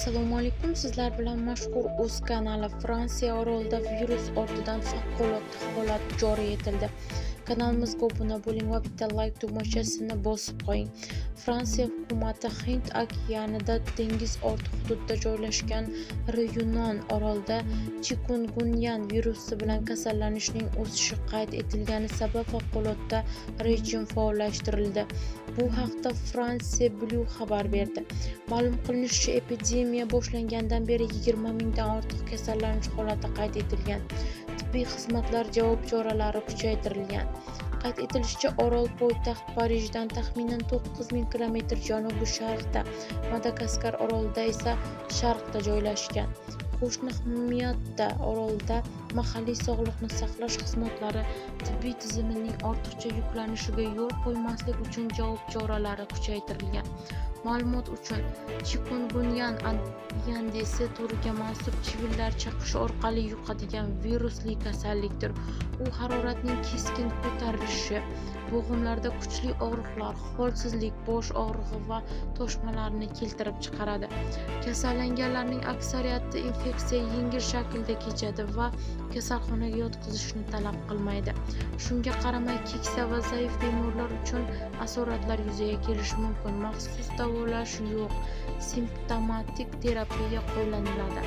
Assalomu alaykum. Sizlar bilan mashhur o'z kanali Fransiya orolida virus ortidan favqulodda holat joriy etildi. Kanalimizga obuna bo'ling va bitta like tugmachasini bosib qo'ying. Fransiya hukumati Hind okeanida dengiz orti hududida joylashgan Reunion orolida chikungunyan virusi bilan kasallanishning o'sishi qayd etilgani sabab favqulodda rejim faollashtirildi. Bu haqda France Bleu xabar berdi. Ma'lum qilinishicha, epidemiya boshlangandan beri 20 mingdan ortiq kasallanish holati qayd etilgan. Tibbiy xizmatlar javob choralari kuchaytirilgan. Qayd etilishicha, orol poytaxt Parijdan taxminan 9000 kilometr janubi-sharqda, Madagaskar orolida esa sharqda joylashgan. Qo'shni Miyota orolida mahalliy sog'liqni saqlash xizmatlari tibbiy tizimning ortiqcha yuklanishiga yo'l qo'ymaslik uchun javob choralari kuchaytirilgan. Ma'lumot uchun, chikungunyan Yandesi turiga mansub chivinlar chaqishi orqali yuqadigan virusli kasallikdir. U haroratning keskin ko'tarilishi, bo'g'imlarda kuchli og'riqlar, holsizlik, bosh og'rig'i va toshmalarni keltirib chiqaradi. Kasallanganlarning aksariyati infeksiya yengil shaklda kechadi va kasalxonaga yotqizishni talab qilmaydi. Shunga qaramay, keksa va zaif bemorlar uchun asoratlar yuzaga kelishi mumkin. Maxsus davolash yo'q, simptomatik terapiya qo'llaniladi.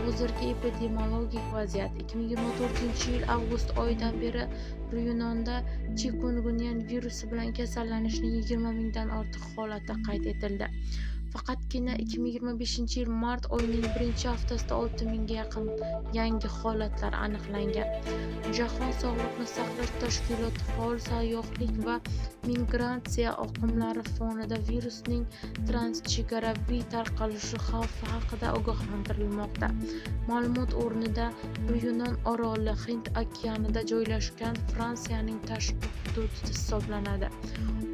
Hozirgi epidemiologik vaziyat: 2024-yil avgust oyidan beri Reunionda chikungunyan virusi bilan kasallanishning 20 mingdan ortiq holati qayd etildi. Faqatgina 2025-yil mart oyining birinchi haftasida 6000 ga yaqin yangi holatlar aniqlangan. Jahon sog'liqni saqlash tashkiloti faol sayyohlik va migratsiya oqimlari fonida virusning transchegaraviy tarqalishi xavfi haqida ogohlantirilmoqda. Ma'lumot o'rnida, Reunion oroli Hind okeanida joylashgan Fransiyaning tashqi hududi hisoblanadi.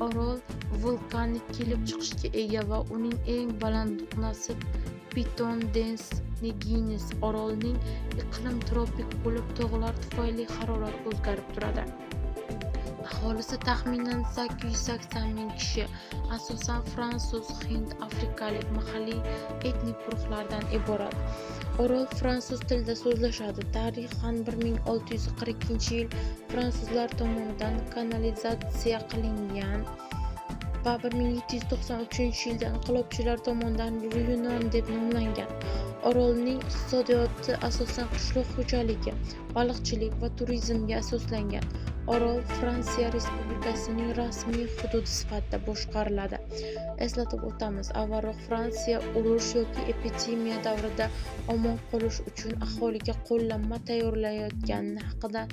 Orol vulkanik kelib chiqishga ega va uning eng baland nuqtasi Piton des Négines. Orolning iqlim tropik bo'lib, tog'lar tufayli harorat o'zgarib turadi. Aholisi taxminan 880 ming kishi, asosan fransuz, hind, afrikalik mahalliy etnik guruhlardan iborat. Orol fransuz tilida so'zlashadi. Tarixan 1642-yil fransuzlar tomonidan kolonizatsiya qilingan va 1793-yilda inqilobchilar tomonidan Reunion deb nomlangan. Orolning iqtisodiyoti asosan qishloq xo'jaligi, baliqchilik va turizmga asoslangan. Orol Fransiya Respublikasining rasmiy hududi sifatida boshqariladi. Eslatib o'tamiz, avvalroq Fransiya urush yoki epidemiya davrida omon qolish uchun aholiga qo'llanma tayyorlayotgani haqida